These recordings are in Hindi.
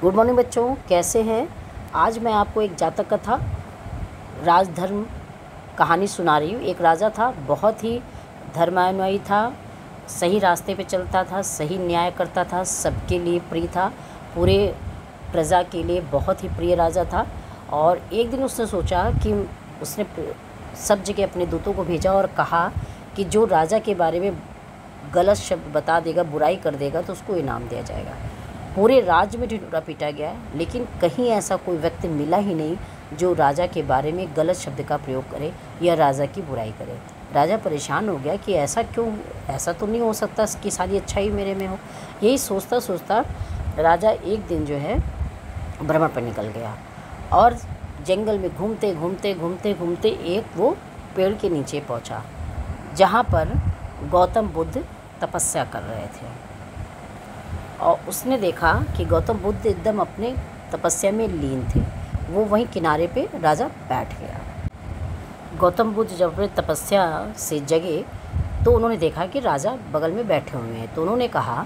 गुड मॉर्निंग बच्चों, कैसे हैं। आज मैं आपको एक जातक कथा राजधर्म कहानी सुना रही हूँ। एक राजा था, बहुत ही धर्मानुयायी था, सही रास्ते पे चलता था, सही न्याय करता था, सबके लिए प्रिय था, पूरे प्रजा के लिए बहुत ही प्रिय राजा था। और एक दिन उसने सोचा कि उसने सब जगह अपने दूतों को भेजा और कहा कि जो राजा के बारे में गलत शब्द बता देगा, बुराई कर देगा, तो उसको इनाम दिया जाएगा। पूरे राज्य में ढिंढोरा पीटा गया, लेकिन कहीं ऐसा कोई व्यक्ति मिला ही नहीं जो राजा के बारे में गलत शब्द का प्रयोग करे या राजा की बुराई करे। राजा परेशान हो गया कि ऐसा क्यों, ऐसा तो नहीं हो सकता कि सारी अच्छाई मेरे में हो। यही सोचता सोचता राजा एक दिन जो है भ्रमण पर निकल गया और जंगल में घूमते घूमते घूमते घूमते एक वो पेड़ के नीचे पहुंचा जहाँ पर गौतम बुद्ध तपस्या कर रहे थे। और उसने देखा कि गौतम बुद्ध एकदम अपने तपस्या में लीन थे। वो वहीं किनारे पे राजा बैठ गया। गौतम बुद्ध जब अपने तपस्या से जगे तो उन्होंने देखा कि राजा बगल में बैठे हुए हैं। तो उन्होंने कहा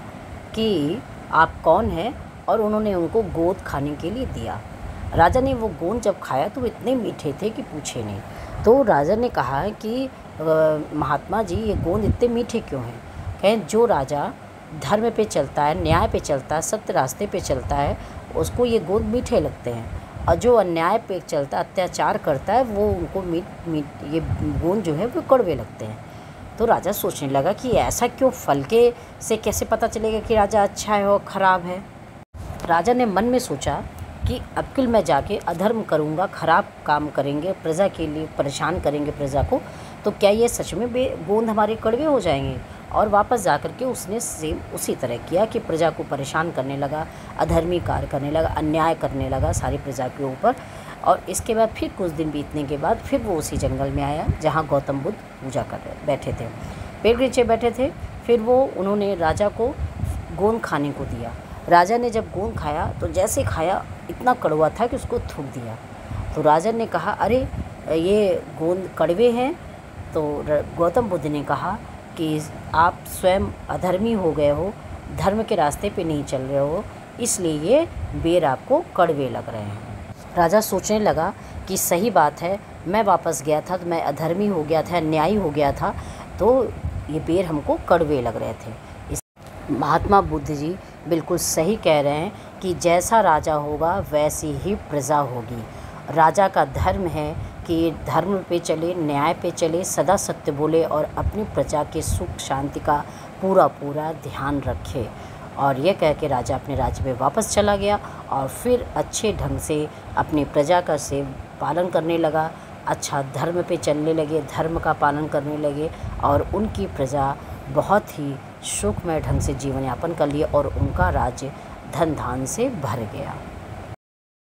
कि आप कौन हैं, और उन्होंने उनको गोंद खाने के लिए दिया। राजा ने वो गोंद जब खाया तो वो इतने मीठे थे कि पूछे नहीं। तो राजा ने कहा कि महात्मा जी, ये गोंद इतने मीठे क्यों हैं। कहें जो राजा धर्म पे चलता है, न्याय पे चलता है, सत्य रास्ते पे चलता है, उसको ये गोंद मीठे लगते हैं, और जो अन्याय पे चलता है, अत्याचार करता है, वो उनको ये गोंद जो है वो कड़वे लगते हैं। तो राजा सोचने लगा कि ऐसा क्यों, फल के से कैसे पता चलेगा कि राजा अच्छा है और ख़राब है। राजा ने मन में सोचा कि अब किल मैं जाके अधर्म करूँगा, ख़राब काम करेंगे, प्रजा के लिए परेशान करेंगे प्रजा को, तो क्या ये सच में गोंद हमारे कड़वे हो जाएंगे। और वापस जा कर के उसने सेम उसी तरह किया कि प्रजा को परेशान करने लगा, अधर्मी कार्य करने लगा, अन्याय करने लगा सारी प्रजा के ऊपर। और इसके बाद फिर कुछ दिन बीतने के बाद फिर वो उसी जंगल में आया जहाँ गौतम बुद्ध पूजा कर रहे बैठे थे, पेड़ के नीचे बैठे थे। फिर उन्होंने राजा को गोंद खाने को दिया। राजा ने जब गोंद खाया तो जैसे खाया इतना कड़वा था कि उसको थूक दिया। तो राजा ने कहा, अरे ये गोंद कड़वे हैं। तो गौतम बुद्ध ने कहा कि आप स्वयं अधर्मी हो गए हो, धर्म के रास्ते पे नहीं चल रहे हो, इसलिए ये बेर आपको कड़वे लग रहे हैं। राजा सोचने लगा कि सही बात है, मैं वापस गया था तो मैं अधर्मी हो गया था, अन्यायी हो गया था, तो ये बेर हमको कड़वे लग रहे थे। महात्मा बुद्ध जी बिल्कुल सही कह रहे हैं कि जैसा राजा होगा वैसी ही प्रजा होगी। राजा का धर्म है कि धर्म पे चले, न्याय पे चले, सदा सत्य बोले और अपनी प्रजा के सुख शांति का पूरा ध्यान रखे। और यह कह के राजा अपने राज्य में वापस चला गया और फिर अच्छे ढंग से अपनी प्रजा का पालन करने लगा, अच्छा धर्म पे चलने लगे, धर्म का पालन करने लगे, और उनकी प्रजा बहुत ही सुखमय ढंग से जीवन यापन कर लिया और उनका राज्य धन धान से भर गया।